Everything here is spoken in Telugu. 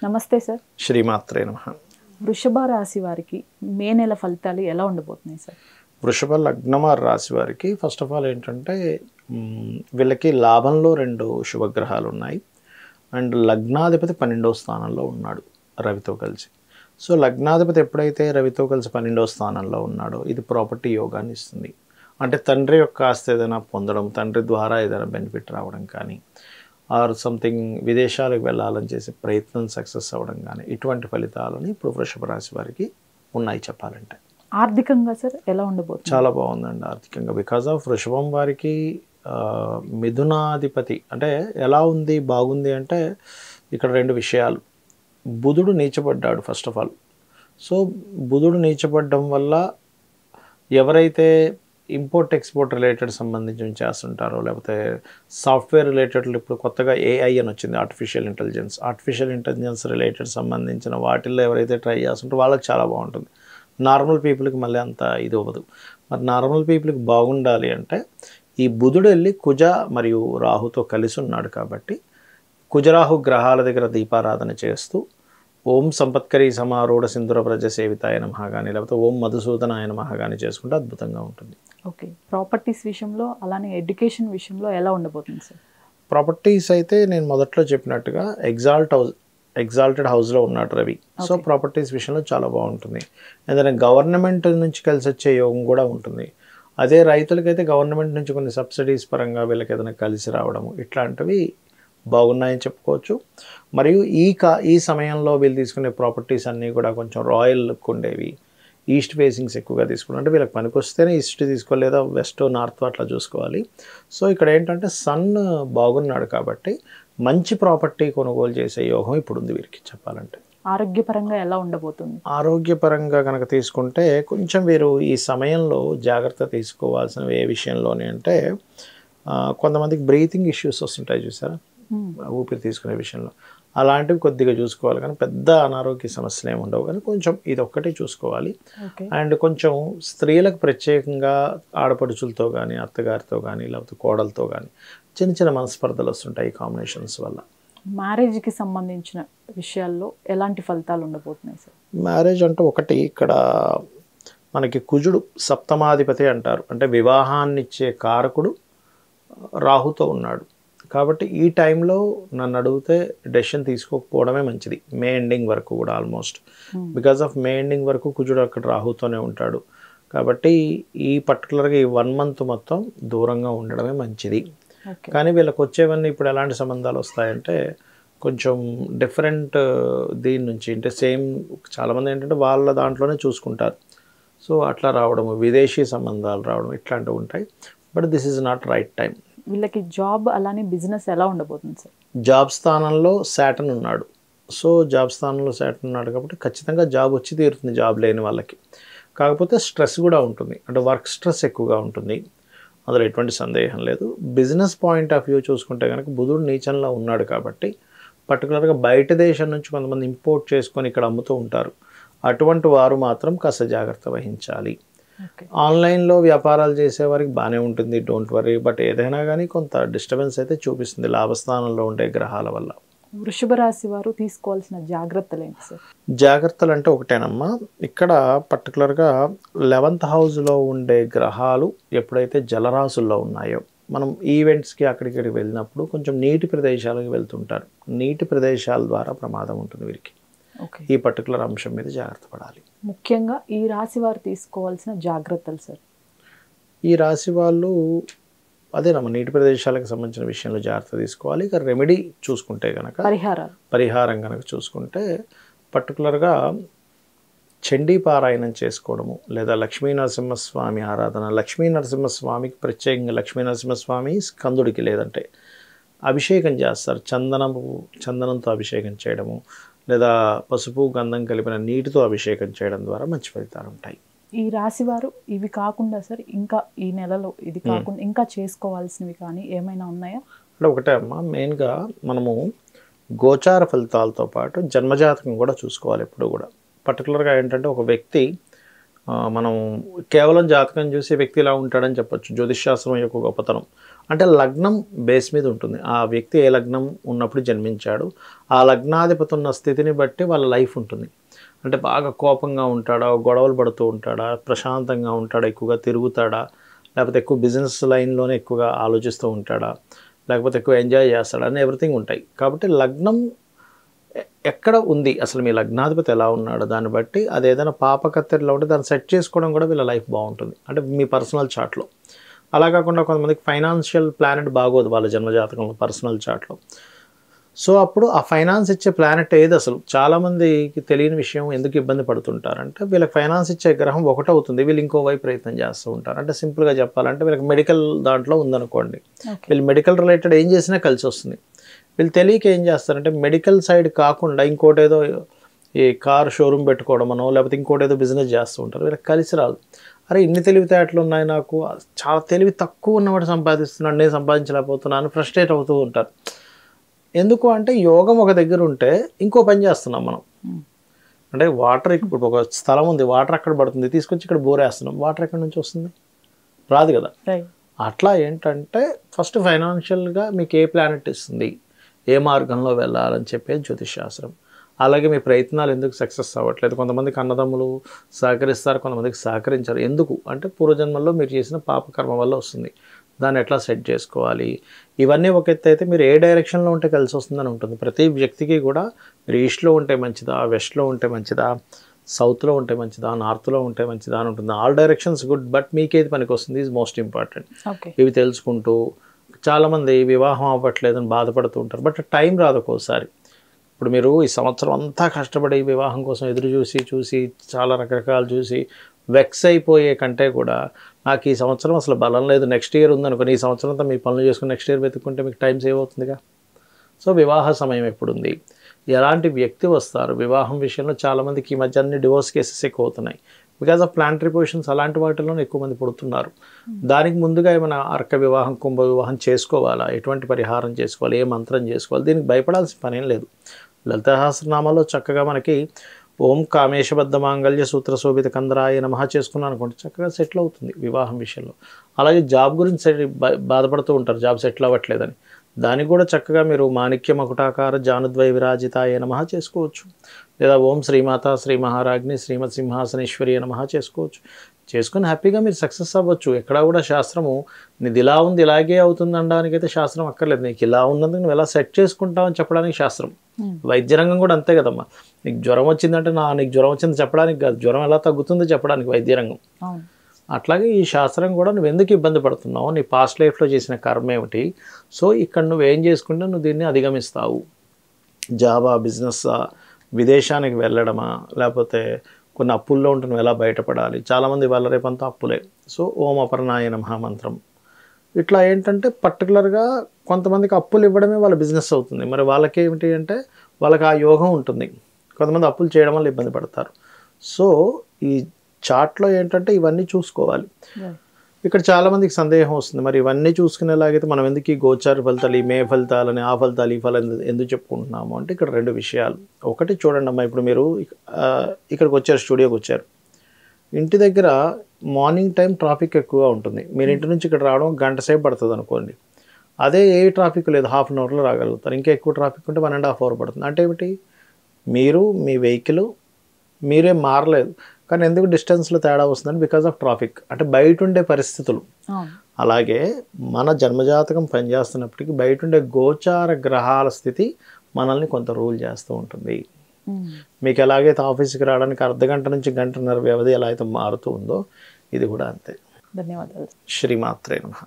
నమస్తే సార్. శ్రీమాత్రే నమః. వృషభ రాశి వారికి మే నెల ఫలితాలు ఎలా ఉండబోతున్నాయి సార్? వృషభ లగ్నమార్ రాశి వారికి ఫస్ట్ ఆఫ్ ఆల్ ఏంటంటే వీళ్ళకి లాభంలో 2 శుభగ్రహాలు ఉన్నాయి. అండ్ లగ్నాధిపతి 12వ స్థానంలో ఉన్నాడు రవితో కలిసి. సో లగ్నాధిపతి ఎప్పుడైతే రవితో కలిసి 12వ స్థానంలో ఉన్నాడో ఇది ప్రాపర్టీ యోగాన్ని ఇస్తుంది. అంటే తండ్రి యొక్క ఆస్తి ఏదైనా పొందడం, తండ్రి ద్వారా ఏదైనా బెనిఫిట్ రావడం కానీ, ఆర్ సంథింగ్ విదేశాలకు వెళ్ళాలని చేసే ప్రయత్నం సక్సెస్ అవ్వడం కానీ, ఇటువంటి ఫలితాలని ఇప్పుడు వృషభ రాశి వారికి ఉన్నాయి చెప్పాలంటే. ఆర్థికంగా సార్ ఎలా ఉండబోతుంది? చాలా బాగుందండి ఆర్థికంగా. బికాజ్ ఆఫ్ వృషభం వారికి మిథునాధిపతి అంటే ఎలా ఉంది బాగుంది అంటే ఇక్కడ 2 విషయాలు. బుధుడు నీచపడ్డాడు ఫస్ట్ ఆఫ్ ఆల్. సో బుధుడు నీచపడడం వల్ల ఎవరైతే ఇంపోర్ట్ ఎక్స్పోర్ట్ రిలేటెడ్ సంబంధించి చేస్తుంటారో, లేకపోతే సాఫ్ట్వేర్ రిలేటెడ్ ఇప్పుడు కొత్తగా ఏఐ అని వచ్చింది, ఆర్టిఫిషియల్ ఇంటెలిజెన్స్ రిలేటెడ్ సంబంధించిన వాటిల్లో ఎవరైతే ట్రై చేస్తుంటారో వాళ్ళకి చాలా బాగుంటుంది. నార్మల్ పీపుల్కి మళ్ళీ అంత ఇది అవ్వదు. మరి నార్మల్ పీపుల్కి బాగుండాలి అంటే ఈ బుధుడు వెళ్ళి కుజ మరియు రాహుతో కలిసి ఉన్నాడు కాబట్టి కుజరాహు గ్రహాల దగ్గర దీపారాధన చేస్తూ ఓం సంపత్కరీ సమారూఢ సింధుర ప్రజ సేవితాయ నమః కానీ, లేకపోతే ఓం మధుసూదనాయ నమః కానీ చేసుకుంటే అద్భుతంగా ఉంటుంది. ఓకే, ప్రాపర్టీస్ విషయంలో అలానే ఎడ్యుకేషన్ విషయంలో ఎలా ఉండబోతుంది సార్? ప్రాపర్టీస్ అయితే నేను మొదట్లో చెప్పినట్టుగా ఎగ్జాల్టెడ్ హౌస్లో ఉన్నాడు రవి. సో ప్రాపర్టీస్ విషయంలో చాలా బాగుంటుంది. ఏదైనా గవర్నమెంట్ నుంచి కలిసి వచ్చే యోగం కూడా ఉంటుంది. అదే రైతులకైతే గవర్నమెంట్ నుంచి కొన్ని సబ్సిడీస్ పరంగా వీళ్ళకి ఏదైనా కలిసి రావడము ఇట్లాంటివి బాగున్నాయని చెప్పుకోవచ్చు. మరియు ఈ సమయంలో వీళ్ళు తీసుకునే ప్రాపర్టీస్ అన్నీ కూడా కొంచెం రాయల్ లుక్ ఉండేవి, ఈస్ట్ ఫేసింగ్స్ ఎక్కువగా తీసుకున్నాం. అంటే వీళ్ళకి పనికి వస్తేనే ఈస్ట్ తీసుకోవాలి, లేదా వెస్ట్ నార్త్ అట్లా చూసుకోవాలి. సో ఇక్కడ ఏంటంటే సన్ బాగున్నాడు కాబట్టి మంచి ప్రాపర్టీ కొనుగోలు చేసే యోగం ఇప్పుడు ఉంది వీరికి చెప్పాలంటే. ఆరోగ్యపరంగా ఎలా ఉండబోతుంది? ఆరోగ్యపరంగా కనుక తీసుకుంటే కొంచెం వీరు ఈ సమయంలో జాగ్రత్త తీసుకోవాల్సినవి ఏ విషయంలోనే అంటే కొంతమందికి బ్రీతింగ్ ఇష్యూస్ వస్తుంటాయి చూసారా, ఊపిరి తీసుకునే విషయంలో అలాంటివి కొద్దిగా చూసుకోవాలి. కానీ పెద్ద అనారోగ్య సమస్యలు ఏమి ఉండవు, కానీ కొంచెం ఇది ఒక్కటి చూసుకోవాలి. అండ్ కొంచెం స్త్రీలకు ప్రత్యేకంగా ఆడపడుచులతో కానీ, అత్తగారితో కానీ, లేకపోతే కోడలతో కానీ చిన్న మనస్పర్ధలు వస్తుంటాయి ఈ కాంబినేషన్స్ వల్ల. మ్యారేజ్కి సంబంధించిన విషయాల్లో ఎలాంటి ఫలితాలు ఉండబోతున్నాయి సార్? మ్యారేజ్ అంటే ఒకటి ఇక్కడ మనకి కుజుడు సప్తమాధిపతి అంటారు, అంటే వివాహాన్ని ఇచ్చే కారకుడు రాహుతో ఉన్నాడు. కాబట్టి ఈ టైంలో నన్ను అడిగితే డెసిషన్ తీసుకోకపోవడమే మంచిది మే ఎండింగ్ వరకు కూడా almost. Because of May ending వరకు కుజుడు అక్కడ రాహుతోనే ఉంటాడు. కాబట్టి ఈ పర్టికులర్గా ఈ 1 మంత్ మొత్తం దూరంగా ఉండడమే మంచిది. కానీ వీళ్ళకి వచ్చేవన్నీ ఇప్పుడు ఎలాంటి సంబంధాలు వస్తాయంటే కొంచెం డిఫరెంట్ దీని నుంచి, అంటే సేమ్ చాలామంది ఏంటంటే వాళ్ళ దాంట్లోనే చూసుకుంటారు. సో అట్లా రావడము, విదేశీ సంబంధాలు రావడం ఇట్లాంటివి ఉంటాయి. But this is not right time. వీళ్ళకి జాబ్ అలానే బిజినెస్ ఎలా ఉండబోతుంది సార్? జాబ్ స్థానంలో శాటర్న్ ఉన్నాడు. సో జాబ్ స్థానంలో శాటర్న్ ఉన్నాడు కాబట్టి ఖచ్చితంగా జాబ్ వచ్చి తీరుతుంది జాబ్ లేని వాళ్ళకి. కాకపోతే స్ట్రెస్ కూడా ఉంటుంది, అంటే వర్క్ స్ట్రెస్ ఎక్కువగా ఉంటుంది, అందులో ఎటువంటి సందేహం లేదు. బిజినెస్ పాయింట్ ఆఫ్ వ్యూ చూసుకుంటే కనుక బుధుడు నీచంలో ఉన్నాడు కాబట్టి పర్టికులర్గా బయట దేశం నుంచి కొంతమంది ఇంపోర్ట్ చేసుకొని ఇక్కడ అమ్ముతూ ఉంటారు. అటువంటి వారు మాత్రం కాస్త జాగ్రత్త వహించాలి. ఆన్లైన్లో వ్యాపారాలు చేసేవారికి బాగానే ఉంటుంది, డోంట్ వరీ. బట్ ఏదైనా కానీ కొంత డిస్టర్బెన్స్ అయితే చూపిస్తుంది లాభస్థానంలో ఉండే గ్రహాల వల్ల. వృషభ రాశి వారు తీసుకోవాల్సిన జాగ్రత్తలు ఏంటి సార్? జాగ్రత్తలు అంటే ఒకటేనమ్మా, ఇక్కడ పర్టికులర్గా 11th హౌస్లో ఉండే గ్రహాలు ఎప్పుడైతే జలరాశుల్లో ఉన్నాయో, మనం ఈవెంట్స్కి అక్కడికి వెళ్ళినప్పుడు కొంచెం నీటి ప్రదేశాలకు వెళ్తుంటారు. నీటి ప్రదేశాల ద్వారా ప్రమాదం ఉంటుంది వీరికి. ఈ పర్టికులర్ అంశం మీద జాగ్రత్త పడాలి. ముఖ్యంగా ఈ రాశి వారు తీసుకోవాల్సిన జాగ్రత్తలు సార్? ఈ రాశి వాళ్ళు అదేనమ్మా నీటి ప్రదేశాలకు సంబంధించిన విషయంలో జాగ్రత్త తీసుకోవాలి. ఇక రెమెడీ చూసుకుంటే కనుక పరిహారం కనుక చూసుకుంటే పర్టికులర్గా చండీ పారాయణం చేసుకోవడము, లేదా లక్ష్మీ నరసింహస్వామి ఆరాధన. లక్ష్మీ నరసింహస్వామికి ప్రత్యేకంగా లక్ష్మీ నరసింహస్వామి స్కందుడికి లేదంటే అభిషేకం చేస్తారు. చందనంతో అభిషేకం చేయడము, లేదా పసుపు గంధం కలిపిన నీటితో అభిషేకం చేయడం ద్వారా మంచి ఫలితాలు ఉంటాయి. ఈ రాశి వారు ఇవి కాకుండా సార్ ఇంకా ఈ నెలలో ఇది కాకుండా ఇంకా చేసుకోవాల్సినవి కానీ ఏమైనా ఉన్నాయా? అంటే ఒకటే అమ్మా, మెయిన్గా మనము గోచార ఫలితాలతో పాటు జన్మజాతకం కూడా చూసుకోవాలి ఎప్పుడు కూడా. పర్టికులర్గా ఏంటంటే ఒక వ్యక్తి మనం కేవలం జాతకం చూసి వ్యక్తి ఇలా ఉంటాడని చెప్పొచ్చు. జ్యోతిష్శాస్త్రం యొక్క గొప్పతనం అంటే లగ్నం బేస్ మీద ఉంటుంది. ఆ వ్యక్తి ఏ లగ్నం ఉన్నప్పుడు జన్మించాడు, ఆ లగ్నాధిపతి ఉన్న స్థితిని బట్టి వాళ్ళ లైఫ్ ఉంటుంది. అంటే బాగా కోపంగా ఉంటాడా, గొడవలు పడుతూ ఉంటాడా, ప్రశాంతంగా ఉంటాడా, ఎక్కువగా తిరుగుతాడా, లేకపోతే ఎక్కువ బిజినెస్ లైన్లోనే ఎక్కువగా ఆలోచిస్తూ ఉంటాడా, లేకపోతే ఎక్కువ ఎంజాయ్ చేస్తాడా అని ఎవ్రీథింగ్ ఉంటాయి. కాబట్టి లగ్నం ఎక్కడ ఉంది, అసలు మీ లగ్నాధిపతి ఎలా ఉన్నాడు, దాన్ని బట్టి అది ఏదైనా పాపకత్తెరలో ఉంటే దాన్ని సెట్ చేసుకోవడం కూడా వీళ్ళ లైఫ్ బాగుంటుంది. అంటే మీ పర్సనల్ చార్ట్లో. అలా కాకుండా కొంతమందికి ఫైనాన్షియల్ ప్లానెట్ బాగోదు వాళ్ళ జన్మజాతకంలో, పర్సనల్ చార్ట్లో. సో అప్పుడు ఆ ఫైనాన్స్ ఇచ్చే ప్లానెట్ ఏది అసలు చాలామందికి తెలియని విషయం, ఎందుకు ఇబ్బంది పడుతుంటారంటే వీళ్ళకి ఫైనాన్స్ ఇచ్చే గ్రహం ఒకటవుతుంది, వీళ్ళు ఇంకో వైపు ప్రయత్నం చేస్తూ ఉంటారు. అంటే సింపుల్గా చెప్పాలంటే వీళ్ళకి మెడికల్ దాంట్లో ఉందనుకోండి, వీళ్ళు మెడికల్ రిలేటెడ్ ఏం చేసినా కలిసి వస్తుంది. వీళ్ళు తెలియక ఏం చేస్తారంటే మెడికల్ సైడ్ కాకుండా ఇంకోటి ఏదో ఈ కార్ షోరూమ్ పెట్టుకోవడమనో లేకపోతే ఇంకోటి ఏదో బిజినెస్ చేస్తూ ఉంటారు. వీళ్ళకి కలిసి రాదు. అరే ఇన్ని తెలివితేటలు ఉన్నాయి నాకు, చాలా తెలివి తక్కువ ఉన్నవాడు సంపాదిస్తున్నాడు, నేను సంపాదించలేకపోతున్నాను, ఫ్రస్ట్రేట్ అవుతూ ఉంటారు. ఎందుకు అంటే యోగం ఒక దగ్గర ఉంటే ఇంకో పని చేస్తున్నాం మనం. అంటే వాటర్ ఇప్పుడు ఒక స్థలం ఉంది, వాటర్ అక్కడ పడుతుంది, తీసుకొచ్చి ఇక్కడ బోర్ వేస్తున్నాం, వాటర్ ఎక్కడి నుంచి వస్తుంది, రాదు కదా. అట్లా ఏంటంటే ఫస్ట్ ఫైనాన్షియల్గా మీకు ఏ ప్లానెట్ ఇస్తుంది, ఏ మార్గంలో వెళ్ళాలని చెప్పేది జ్యోతిషశాస్త్రం. అలాగే మీ ప్రయత్నాలు ఎందుకు సక్సెస్ అవ్వట్లేదు, కొంతమందికి అన్నదమ్ములు సహకరిస్తారు, కొంతమందికి సహకరించారు. ఎందుకు అంటే పూర్వజన్మల్లో మీరు చేసిన పాపకర్మ వల్ల వస్తుంది, దాన్ని ఎట్లా సెట్ చేసుకోవాలి, ఇవన్నీ ఒక ఎత్తు అయితే మీరు ఏ డైరెక్షన్లో ఉంటే కలిసి వస్తుందని ఉంటుంది. ప్రతి వ్యక్తికి కూడా మీరు ఈస్ట్లో ఉంటే మంచిదా, వెస్ట్లో ఉంటే మంచిదా, సౌత్లో ఉంటే మంచిదా, నార్త్లో ఉంటే మంచిదా అని ఉంటుంది. ఆల్ డైరెక్షన్స్ గుడ్, బట్ మీకేది పనికి వస్తుంది ఈజ్ మోస్ట్ ఇంపార్టెంట్. ఇవి తెలుసుకుంటూ చాలామంది వివాహం అవ్వట్లేదని బాధపడుతూ ఉంటారు, బట్ టైం రాదు ఒక్కోసారి. ఇప్పుడు మీరు ఈ సంవత్సరం అంతా కష్టపడి వివాహం కోసం ఎదురు చూసి చాలా రకరకాలు చూసి వెక్స్ అయిపోయే కంటే కూడా నాకు ఈ సంవత్సరం అసలు బలం లేదు, నెక్స్ట్ ఇయర్ ఉందనుకోని ఈ సంవత్సరం అంతా మీ పనులు చేసుకుని నెక్స్ట్ ఇయర్ వెతుక్కుంటే మీకు టైం సేవ్ అవుతుందిగా. సో వివాహ సమయం ఎప్పుడుంది, ఎలాంటి వ్యక్తి వస్తారు, వివాహం విషయంలో చాలామందికి ఈ మధ్య అన్ని డివోర్స్ కేసెస్ ఎక్కువ అవుతున్నాయి బికాజ్ ఆఫ్ ప్లానటరీ పొజిషన్స్. అలాంటి వాటిలోనే ఎక్కువ మంది పుడుతున్నారు. దానికి ముందుగా ఏమైనా అర్క వివాహం, కుంభ వివాహం చేసుకోవాలా, ఎటువంటి పరిహారం చేసుకోవాలి, ఏ మంత్రం చేసుకోవాలి, దీనికి భయపడాల్సిన పనేం లేదు. లలితా సహస్రనామాలో చక్కగా మనకి ఓం కామేశబద్ధ మాంగళ్య సూత్ర శోభిత కందరాయ నమః చేసుకున్నాను అనుకోండి, చక్కగా సెటిల్ అవుతుంది వివాహం విషయంలో. అలాగే జాబ్ గురించి బాధపడుతూ ఉంటారు, జాబ్ సెటిల్ అవ్వట్లేదని, దానికి కూడా చక్కగా మీరు మాణిక్య మకుటాకార జానుద్వయ విరాజితాయ నమః చేసుకోవచ్చు. లేదా ఓం శ్రీమాత శ్రీ మహారాజ్ని శ్రీమత్ సింహాసనేశ్వరి నమః చేసుకోవచ్చు. చేసుకుని హ్యాపీగా మీరు సక్సెస్ అవ్వచ్చు. ఎక్కడా కూడా శాస్త్రము నీది ఇలా ఉంది ఇలాగే అవుతుంది అనడానికైతే శాస్త్రం అక్కర్లేదు. నీకు ఇలా ఉన్నందుకు నువ్వు ఎలా సెట్ చేసుకుంటావు అని చెప్పడానికి శాస్త్రం. వైద్య రంగం కూడా అంతే కదమ్మా. నీకు జ్వరం వచ్చిందంటే నీకు జ్వరం వచ్చింది చెప్పడానికి కాదు, జ్వరం ఎలా తగ్గుతుందో చెప్పడానికి వైద్య రంగం. అట్లాగే ఈ శాస్త్రం కూడా నువ్వు ఎందుకు ఇబ్బంది పడుతున్నావు, నీ పాస్ట్ లైఫ్లో చేసిన కర్మ ఏమిటి, సో ఇక్కడ నువ్వు ఏం చేసుకుంటే నువ్వు దీన్ని అధిగమిస్తావు. జాబా, బిజినెస్సా, విదేశానికి వెళ్ళడమా, లేకపోతే కొన్ని అప్పుల్లో ఉంటే నువ్వు ఎలా బయటపడాలి. చాలామంది వాళ్ళ రేపంతా అప్పులే. సో ఓం అపర్ణాయ నమః మంత్రం ఇట్లా ఏంటంటే పర్టికులర్గా కొంతమందికి అప్పులు ఇవ్వడమే వాళ్ళ బిజినెస్ అవుతుంది. మరి వాళ్ళకి ఏమిటి అంటే వాళ్ళకి ఆ యోగం ఉంటుంది. కొంతమంది అప్పులు చేయడం వల్ల ఇబ్బంది పడతారు. సో ఈ చార్ట్లో ఏంటంటే ఇవన్నీ చూసుకోవాలి. ఇక్కడ చాలామందికి సందేహం వస్తుంది, మరి ఇవన్నీ చూసుకునేలాగైతే మనం ఎందుకు ఈ గోచార ఫలితాలు, ఈ మే ఫలితాలని, ఆ ఫలితాలు, ఈ ఫలితాలు ఎందుకు చెప్పుకుంటున్నాము అంటే ఇక్కడ రెండు విషయాలు. ఒకటి చూడండి అమ్మా, ఇప్పుడు మీరు ఇక్కడికి వచ్చారు, స్టూడియోకి వచ్చారు, ఇంటి దగ్గర మార్నింగ్ టైం ట్రాఫిక్ ఎక్కువగా ఉంటుంది. మీరు ఇంటి నుంచి ఇక్కడ రావడం గంట సేపు పడుతుంది అనుకోండి. అదే ఏ ట్రాఫిక్ లేదు, హాఫ్ అన్ అవర్లో రాగలుగుతారు. ఇంకా ఎక్కువ ట్రాఫిక్ ఉంటే 1.5 hours పడుతుంది. అంటే ఏమిటి, మీరు మీ వెహికల్ మీరే మారలేదు, కానీ ఎందుకు డిస్టెన్స్లో తేడా వస్తుందని బికాజ్ ఆఫ్ ట్రాఫిక్, అంటే బయట ఉండే పరిస్థితులు. అలాగే మన జన్మజాతకం పనిచేస్తున్నప్పటికీ బయట ఉండే గోచార గ్రహాల స్థితి మనల్ని కొంత రూల్ చేస్తూ ఉంటుంది. మీకు ఎలాగైతే ఆఫీస్కి రావడానికి 1/2 గంట నుంచి 1.5 గంట వ్యవధి ఎలా అయితే మారుతూ ఉందో ఇది కూడా అంతే. ధన్యవాదాలు. శ్రీమాత్రే నమః.